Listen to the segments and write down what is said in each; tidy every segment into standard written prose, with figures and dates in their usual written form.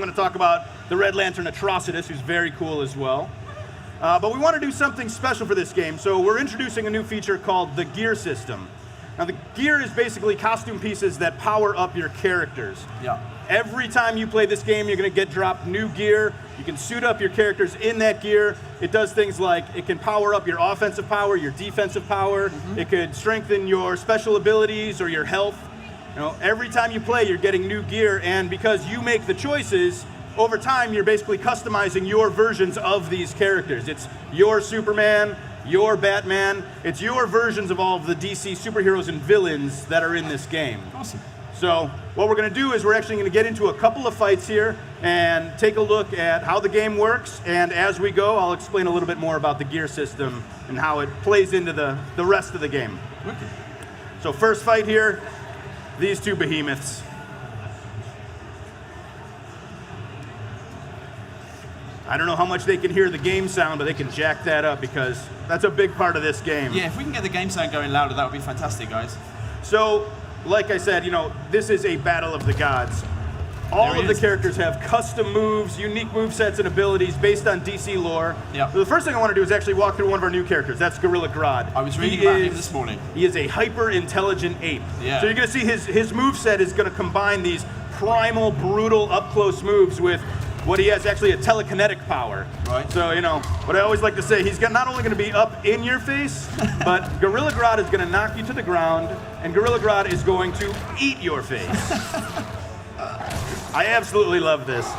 going to talk about the Red Lantern Atrocitus, who's very cool as well. But we want to do something special for this game, so we're introducing a new feature called the gear system. Now, the gear is basically costume pieces that power up your characters. Yeah. Every time you play this game, you're going to get dropped new gear. You can suit up your characters in that gear. It does things like it can power up your offensive power, your defensive power. It could strengthen your special abilities or your health. You know, every time you play, you're getting new gear, and because you make the choices, over time, you're basically customizing your versions of these characters. It's your Superman, your Batman. It's your versions of all of the DC superheroes and villains that are in this game. Awesome. So what we're going to do is we're actually going to get into a couple of fights here and take a look at how the game works. And as we go, I'll explain a little bit more about the gear system and how it plays into the rest of the game. Okay. So first fight here, these two behemoths. I don't know how much they can hear the game sound, but they can jack that up because that's a big part of this game. Yeah, if we can get the game sound going louder, that would be fantastic, guys. So, like I said, you know, this is a battle of the gods. All of the characters have custom moves, unique movesets and abilities based on DC lore. Yeah. So the first thing I want to do is actually walk through one of our new characters. That's Gorilla Grodd. I was reading about him this morning. He is a hyper-intelligent ape. Yeah. So you're going to see his moveset is going to combine these primal, brutal, up-close moves with what he has actually a telekinetic power. Right. So, you know, what I always like to say, he's not only going to be up in your face, but Gorilla Grodd is going to knock you to the ground, and Gorilla Grodd is going to eat your face. I absolutely love this.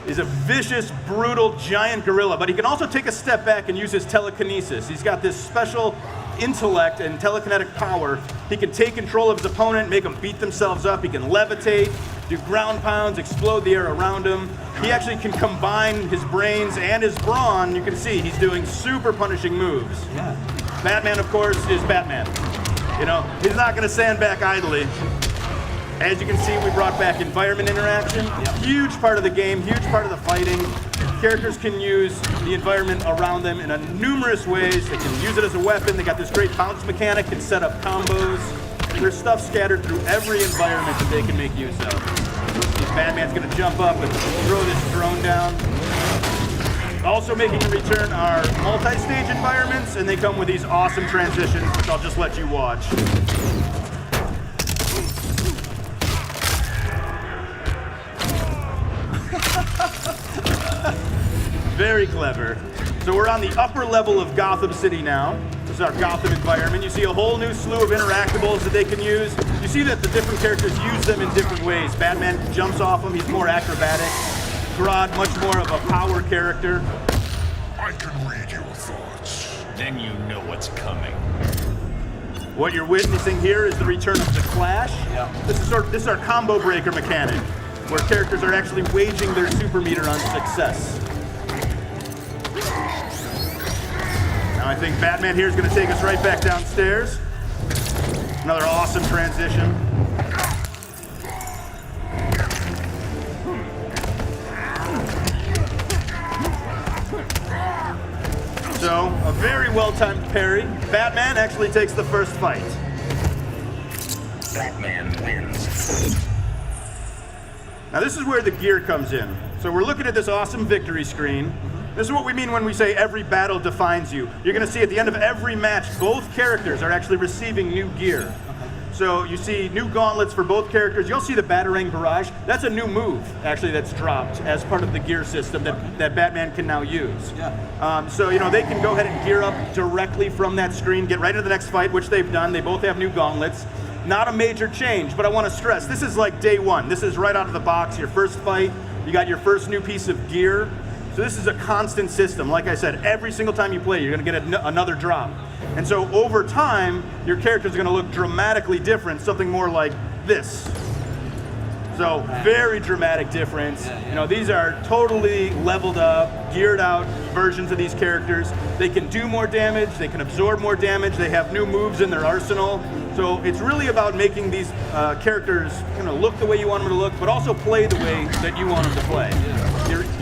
He's a vicious, brutal, giant gorilla, but he can also take a step back and use his telekinesis. He's got this special intellect and telekinetic power. He can take control of his opponent, make them beat themselves up. He can levitate, do ground pounds, explode the air around him. He actually can combine his brains and his brawn. You can see he's doing super punishing moves. Yeah. Batman, of course, is Batman. You know, he's not going to stand back idly. As you can see, we brought back environment interaction. Yep. Huge part of the game, huge part of the fighting. Characters can use the environment around them in numerous ways. They can use it as a weapon. They got this great bounce mechanic, can set up combos. There's stuff scattered through every environment that they can make use of. Batman's gonna jump up and throw this drone down. Also making a return are multi-stage environments, and they come with these awesome transitions, which I'll just let you watch. Very clever. So we're on the upper level of Gotham City now. This is our Gotham environment. You see a whole new slew of interactables that they can use. You see that the different characters use them in different ways. Batman jumps off them, he's more acrobatic. Grodd, much more of a power character. I can read your thoughts. Then you know what's coming. What you're witnessing here is the return of the Clash. Yeah. This is our combo breaker mechanic, where characters are actually waging their super meter on success. Now I think Batman here is going to take us right back downstairs. Another awesome transition. So, a very well-timed parry. Batman actually takes the first fight. Batman wins. Now this is where the gear comes in. So we're looking at this awesome victory screen. This is what we mean when we say every battle defines you. You're going to see at the end of every match, both characters are actually receiving new gear. So you see new gauntlets for both characters. You'll see the Batarang Barrage. That's a new move, actually, that's dropped as part of the gear system that Batman can now use. Yeah. So, you know, they can go ahead and gear up directly from that screen, get right into the next fight, which they've done. They both have new gauntlets. Not a major change, but I want to stress, this is like day one. This is right out of the box, your first fight. You got your first new piece of gear. So this is a constant system. Like I said, every single time you play, you're going to get another drop. And so over time, your characters are going to look dramatically different, something more like this. So very dramatic difference. You know, these are totally leveled up, geared out versions of these characters. They can do more damage, they can absorb more damage, they have new moves in their arsenal. So it's really about making these characters, you know, look the way you want them to look, but also play the way that you want them to play.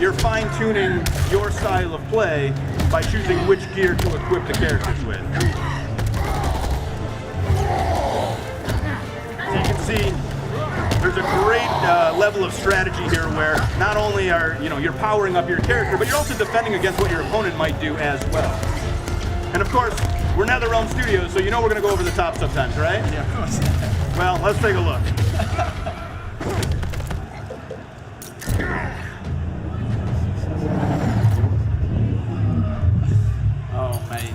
You're fine-tuning your style of play by choosing which gear to equip the characters with. So you can see there's a great level of strategy here where not only are you're powering up your character, but you're also defending against what your opponent might do as well. And of course, we're NetherRealm Studios, so you know we're going to go over the top sometimes, right? Yeah, of course. Well, let's take a look. Oh, mate.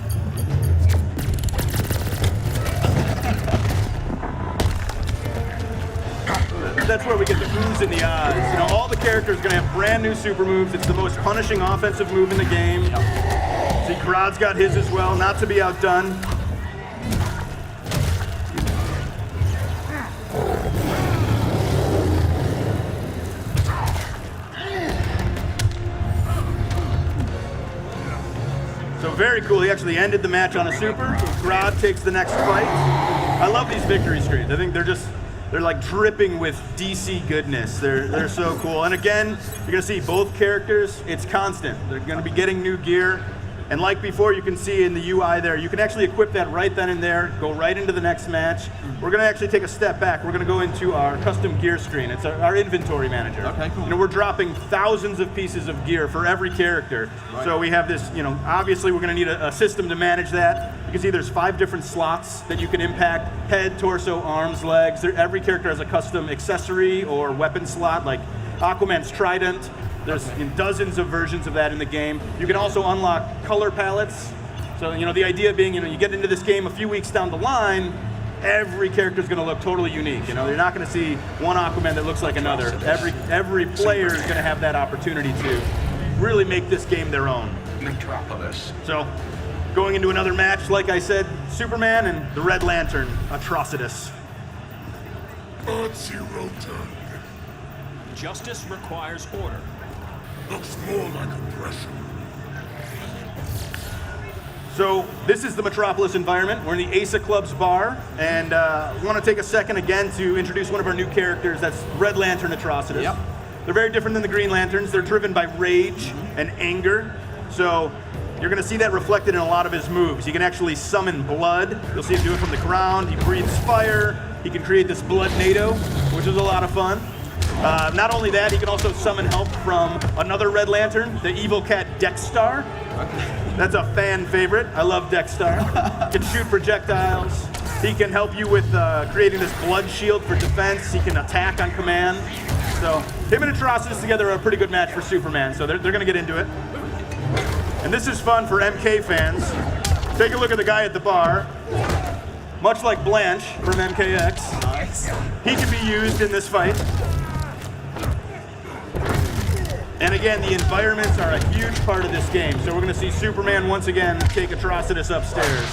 That's where we get the oohs in the eyes. You know, all the characters are going to have brand new super moves. It's the most punishing offensive move in the game. See, Grodd's got his as well, not to be outdone. So very cool. He actually ended the match on a super. Grodd takes the next fight. I love these victory screens. I think they're like dripping with DC goodness. They're so cool. And again, you're gonna see both characters. It's constant. They're gonna be getting new gear. And like before, you can see in the UI there, you can actually equip that right then and there, go right into the next match. We're gonna actually take a step back. We're gonna go into our custom gear screen. It's our inventory manager. Okay, cool. You know, we're dropping thousands of pieces of gear for every character. Right. So we have this, obviously we're gonna need a system to manage that. You can see there's 5 different slots that you can impact: head, torso, arms, legs. Every character has a custom accessory or weapon slot, like Aquaman's trident. There's dozens of versions of that in the game. You can also unlock color palettes. So, the idea being, you get into this game a few weeks down the line, every character is going to look totally unique. You're not going to see one Aquaman that looks like another. Every player is going to have that opportunity to really make this game their own. Metropolis. So, going into another match, like I said, Superman and the Red Lantern, Atrocitus. Earth Zero turn. Justice requires order. Looks more like oppression. So this is the Metropolis environment. We're in the Asa Club's bar, and we want to take a second again to introduce one of our new characters. That's Red Lantern Atrocitus. Yep. They're very different than the Green Lanterns. They're driven by rage and anger. So you're going to see that reflected in a lot of his moves. He can actually summon blood. You'll see him do it from the ground. He breathes fire. He can create this blood NATO, which is a lot of fun. Not only that, he can also summon help from another Red Lantern, the evil cat Dexstar. That's a fan favorite. I love Dexstar. Can shoot projectiles. He can help you with creating this blood shield for defense. He can attack on command. So him and Atrocitus together are a pretty good match for Superman, so they're going to get into it. And this is fun for MK fans. Take a look at the guy at the bar. Much like Blanche from MKX, Nice. he can be used in this fight. And again, the environments are a huge part of this game. So we're going to see Superman once again take Atrocitus upstairs.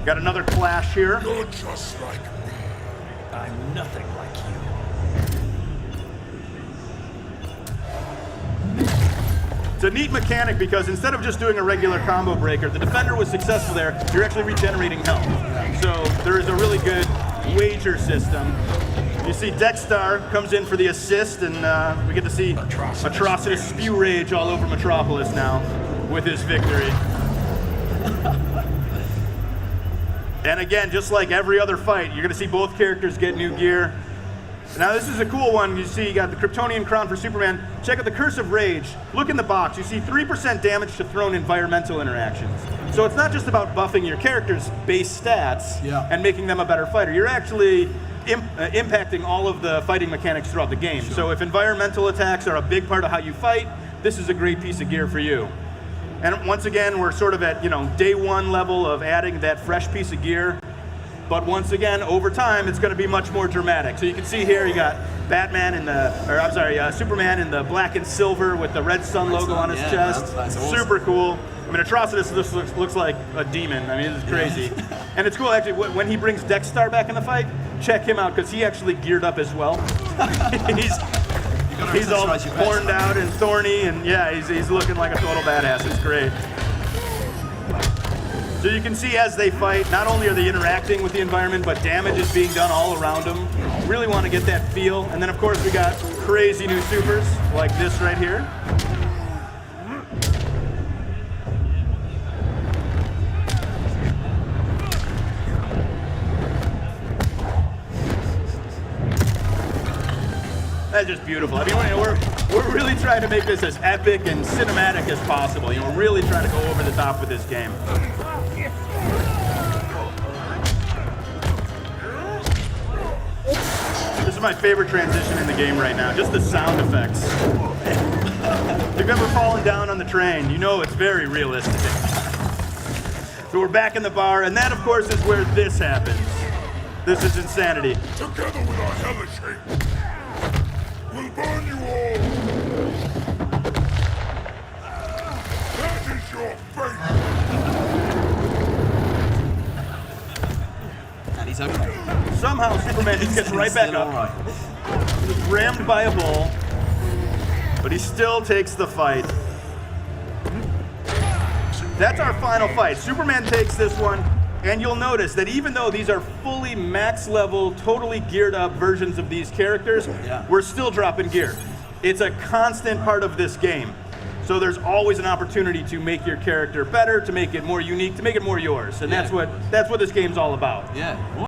Got another clash here. You're just like me. I'm nothing like you. It's a neat mechanic because instead of just doing a regular combo breaker, the defender was successful there, you're actually regenerating health. So there is a really good wager system. You see Dexstar comes in for the assist, and we get to see Atrocitus spew rage all over Metropolis now with his victory. And again, just like every other fight, you're going to see both characters get new gear. Now this is a cool one. You see you got the Kryptonian crown for Superman. Check out the Curse of Rage. Look in the box. You see 3% damage to thrown environmental interactions. So it's not just about buffing your character's base stats and making them a better fighter. You're actually impacting all of the fighting mechanics throughout the game. Sure. So if environmental attacks are a big part of how you fight, this is a great piece of gear for you. And once again, we're sort of at day one level of adding that fresh piece of gear. But once again, over time, it's going to be much more dramatic. So you can see here, you got Superman in the black and silver with the red sun logo on his chest. That's awesome. Super cool. I mean, Atrocitus looks like a demon. I mean, it's crazy. And it's cool, actually, when he brings Dexstar back in the fight, check him out, because he actually geared up as well. He's all horned out and thorny, and yeah, he's looking like a total badass. It's great. So you can see as they fight, not only are they interacting with the environment, but damage is being done all around them. Really want to get that feel. And then of course we got crazy new supers, like this right here. guy's just beautiful. I mean, we're really trying to make this as epic and cinematic as possible. You know, we're really trying to go over the top with this game. This is my favorite transition in the game right now, just the sound effects. If you've ever fallen down on the train, you know it's very realistic. So we're back in the bar, and that, of course, is where this happens. This is insanity. Together with our hellish hate, we'll burn you all. That is your fate. And he's okay. Somehow Superman just gets right back Still up. all right. He's rammed by a bull, but he still takes the fight. That's our final fight. Superman takes this one, and you'll notice that even though these are fully max level, totally geared up versions of these characters, Yeah. we're still dropping gear. It's a constant part of this game. So there's always an opportunity to make your character better, to make it more unique, to make it more yours. And Yeah. that's what this game's all about. Yeah.